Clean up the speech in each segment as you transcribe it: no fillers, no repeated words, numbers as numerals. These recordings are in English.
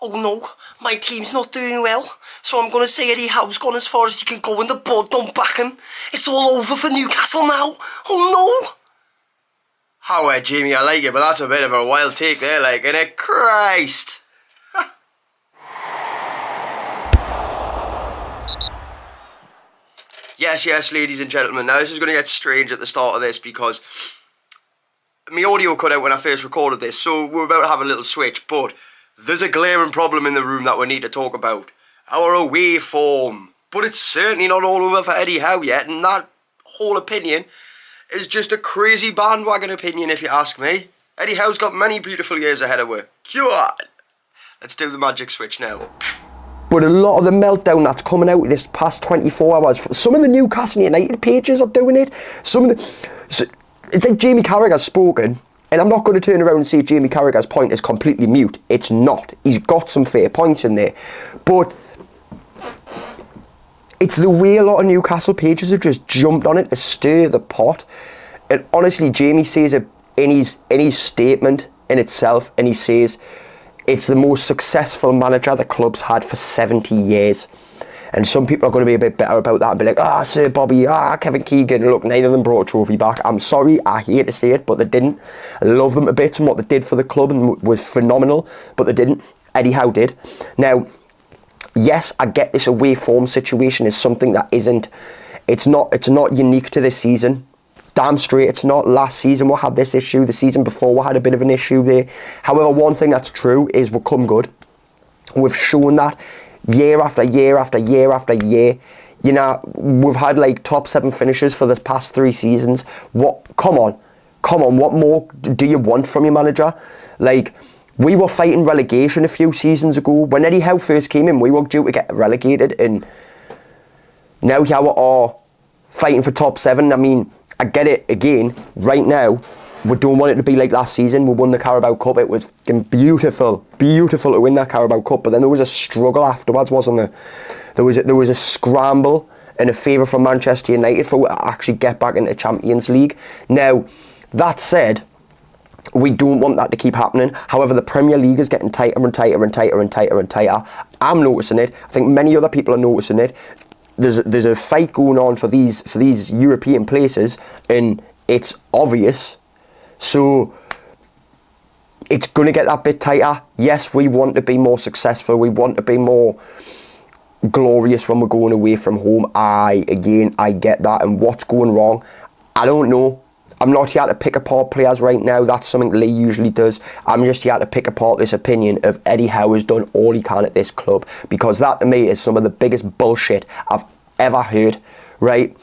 Oh no, my team's not doing well, so I'm going to say Eddie Howe's gone as far as he can go and the board don't back him. It's all over for Newcastle now. Oh no! How, Jamie, I like it, but that's a bit of a wild take there, like, innit? Christ! Yes, ladies and gentlemen, now this is going to get strange at the start of this because my audio cut out when I first recorded this, so we're about to have a little switch, but there's a glaring problem in the room that we need to talk about. Our away form. But it's certainly not all over for Eddie Howe yet, and that whole opinion is just a crazy bandwagon opinion if you ask me. Eddie Howe's got many beautiful years ahead of her. God. Let's do the magic switch now. But a lot of the meltdown that's coming out this past 24 hours, some of the Newcastle United pages are doing it. It's like Jamie Carragher's spoken, and I'm not going to turn around and say Jamie Carragher's point is completely mute. It's not. He's got some fair points in there. But it's the way a lot of Newcastle pages have just jumped on it to stir the pot. And honestly, Jamie says it in his statement in itself, and he says it's the most successful manager the club's had for 70 years. And some people are going to be a bit better about that and be like, Sir Bobby, Kevin Keegan, look, neither of them brought a trophy back. I'm sorry, I hate to say it, but they didn't. I love them a bit and what they did for the club and was phenomenal, but they didn't. Eddie Howe did. Now, yes, I get this away form situation is something that it's not unique to this season. Damn straight it's not. Last season we had this issue. The season before we had a bit of an issue there. However, one thing that's true is we've come good. We've shown that year after year after year after year. You know, we've had like top 7 finishes for the past 3 seasons. Come on, what more do you want from your manager? Like, we were fighting relegation a few seasons ago. When Eddie Howe first came in, we were due to get relegated, and now here we are fighting for top 7. I mean, I get it again, right now, we don't want it to be like last season. We won the Carabao Cup. It was beautiful to win that Carabao Cup. But then there was a struggle afterwards, wasn't there? There was a scramble in a favour for Manchester United for actually get back into Champions League. Now, that said, we don't want that to keep happening. However, the Premier League is getting tighter and tighter and tighter and tighter and tighter. I'm noticing it. I think many other people are noticing it. There's a fight going on for these European places, and it's obvious. So it's going to get that bit tighter. Yes, we want to be more successful. We want to be more glorious when we're going away from home. I get that. And what's going wrong? I don't know. I'm not here to pick apart players right now. That's something Lee usually does. I'm just here to pick apart this opinion of Eddie Howe has done all he can at this club, because that to me is some of the biggest bullshit I've ever heard, right?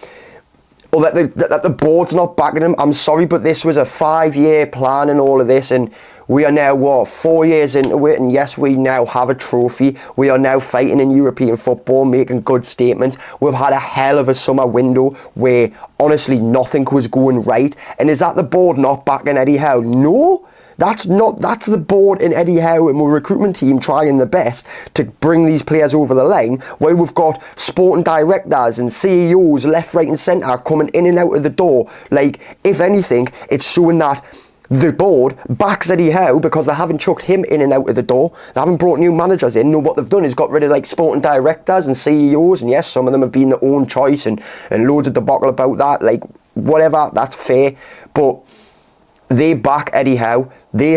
Or that the board's not backing him. I'm sorry, but this was a 5-year plan and all of this, and we are now, 4 years into it, and yes, we now have a trophy. We are now fighting in European football, making good statements. We've had a hell of a summer window where, honestly, nothing was going right. And is that the board not backing Eddie Howe? No, that's the board and Eddie Howe and my recruitment team trying their best to bring these players over the line, where we've got sporting directors and CEOs left, right and centre coming in and out of the door. Like, if anything, it's showing that the board backs Eddie Howe because they haven't chucked him in and out of the door. They haven't brought new managers in. No, what they've done is got rid of like sporting directors and CEOs, and yes, some of them have been their own choice and loads of debacle about that. Like, whatever, that's fair. But they back Eddie Howe. They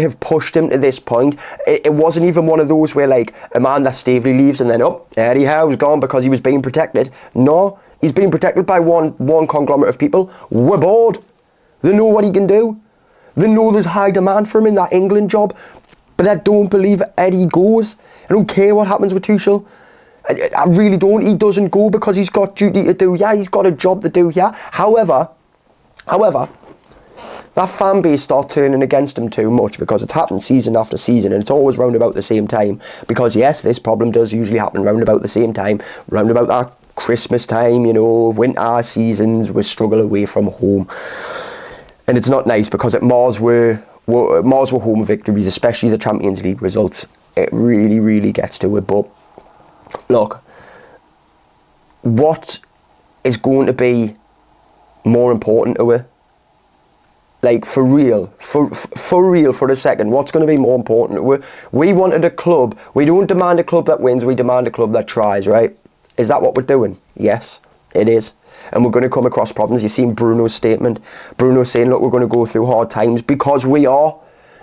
have pushed him to this point. It wasn't even one of those where like Amanda Staveley leaves and then Eddie Howe's gone because he was being protected. No, he's being protected by one conglomerate of people. We're bored. They know what he can do. They know there's high demand for him in that England job, but I don't believe Eddie goes. I don't care what happens with Tuchel. I really don't. He doesn't go because he's got duty to do. Yeah, he's got a job to do. Yeah. However, that fan base start turning against him too much, because it's happened season after season, and it's always round about the same time. Because yes, this problem does usually happen round about the same time, round about that Christmas time, you know, winter seasons, we struggle away from home. And it's not nice because at Mars were home victories, especially the Champions League results. It really, really gets to it. But look, what is going to be more important to it? Like, for real, for real, for a second, what's going to be more important? We wanted a club. We don't demand a club that wins, we demand a club that tries, right? Is that what we're doing? Yes, it is. And we're going to come across problems. You've seen Bruno's statement. Bruno saying, look, we're going to go through hard times, because we are.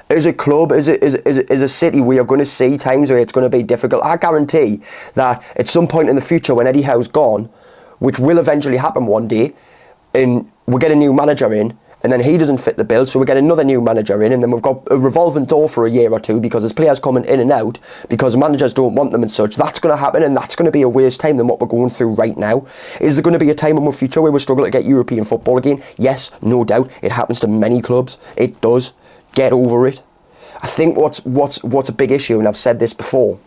As a club, as a city, we are going to see times where it's going to be difficult. I guarantee that at some point in the future, when Eddie Howe's gone, which will eventually happen one day, and we get a new manager in, and then he doesn't fit the bill, so we get another new manager in, and then we've got a revolving door for a year or two because there's players coming in and out because managers don't want them and such. That's going to happen, and that's going to be a worse time than what we're going through right now. Is there going to be a time in the future where we struggle to get European football again? Yes, no doubt. It happens to many clubs. It does. Get over it. I think what's a big issue, and I've said this before,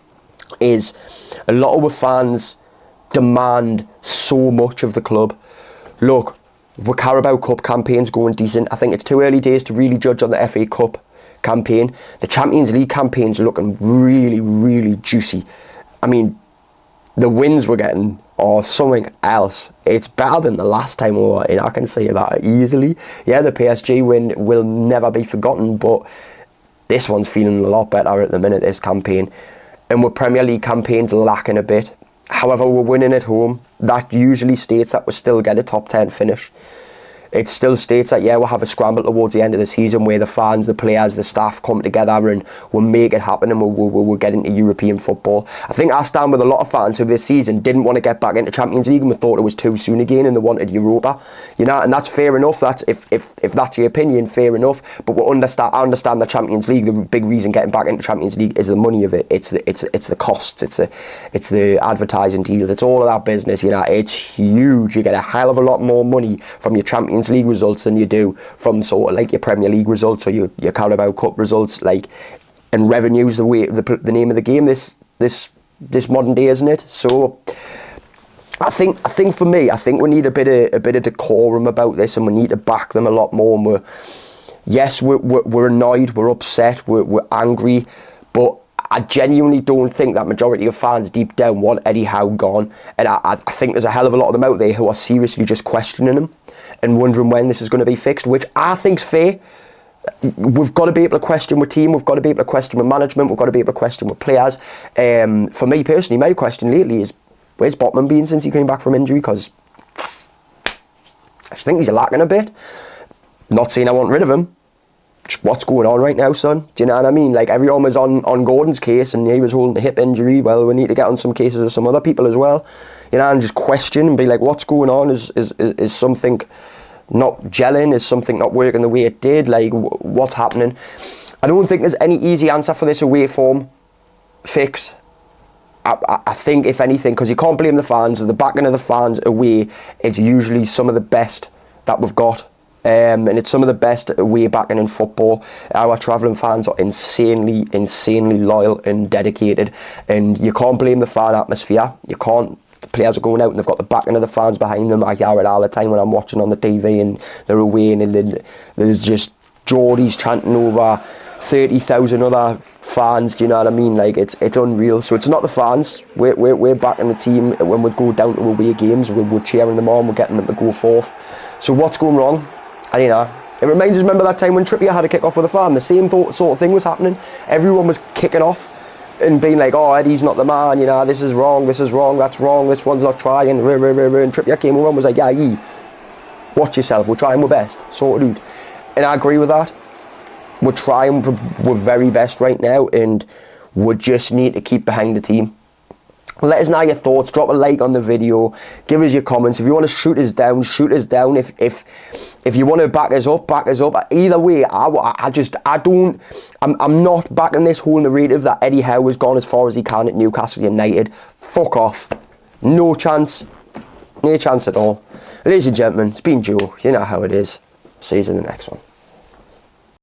is a lot of the fans demand so much of the club. Look, the Carabao Cup campaign's going decent. I think it's too early days to really judge on the FA Cup campaign. The Champions League campaign's looking really, really juicy. I mean, the wins we're getting are something else. It's better than the last time we were in. I can say that easily. Yeah, the PSG win will never be forgotten, but this one's feeling a lot better at the minute, this campaign. And with Premier League campaigns lacking a bit. However, we're winning at home. That usually states that we still get a top 10 finish. It still states that, yeah, we'll have a scramble towards the end of the season where the fans, the players, the staff come together and we'll make it happen and we'll get into European football. I think I stand with a lot of fans who this season didn't want to get back into Champions League and we thought it was too soon again and they wanted Europa. You know, and that's fair enough. That's if that's your opinion, fair enough. But I understand the Champions League. The big reason getting back into Champions League is the money of it. It's the costs. It's the advertising deals. It's all of that business. You know, it's huge. You get a hell of a lot more money from your Champions League results than you do from sort of like your Premier League results or your Carabao Cup results, like, and revenue's the name of the game this modern day, isn't it? So I think for me, I think we need a bit of decorum about this, and we need to back them a lot more. And we're annoyed, we're upset, we're angry, but I genuinely don't think that majority of fans deep down want Eddie Howe gone, and I think there's a hell of a lot of them out there who are seriously just questioning him and wondering when this is going to be fixed, which I think's fair. We've got to be able to question with team, we've got to be able to question with management, we've got to be able to question with players. For me personally, my question lately is, where's Botman been since he came back from injury? Because I just think he's lacking a bit. Not saying I want rid of him. What's going on right now, son? Do you know what I mean? Like, everyone was on Gordon's case and he was holding a hip injury. Well, we need to get on some cases of some other people as well, you know, and just question and be like, what's going on? Is something not gelling? Is something not working the way it did? Like, what's happening? I don't think there's any easy answer for this away form fix. I think, if anything, because you can't blame the fans, the backing of the fans away, it's usually some of the best that we've got. And it's some of the best way backing in football. Our travelling fans are insanely loyal and dedicated, and you can't blame the fan atmosphere. You can't. The players are going out and they've got the backing of the fans behind them. I hear it all the time when I'm watching on the TV and they're away, and there's just Geordies chanting over 30,000 other fans. Do you know what I mean? Like, it's unreal. So it's not the fans. We're backing the team. When we go down to away games, we're cheering them on. We're getting them to go forth. So what's going wrong? And you know, it reminds us, remember that time when Trippier had a kick off with a fan? The same sort of thing was happening. Everyone was kicking off and being like, oh, Eddie's not the man, you know, this is wrong, that's wrong, this one's not trying, and Trippier came over and was like, yeah, watch yourself, we're trying our best, sort of dude. And I agree with that. We're trying our very best right now, and we just need to keep behind the team. Let us know your thoughts. Drop a like on the video. Give us your comments. If you want to shoot us down, shoot us down. If you want to back us up, back us up. Either way, I'm not backing this whole narrative that Eddie Howe has gone as far as he can at Newcastle United. Fuck off. No chance. No chance at all. Ladies and gentlemen, it's been Joe. You know how it is. See you in the next one.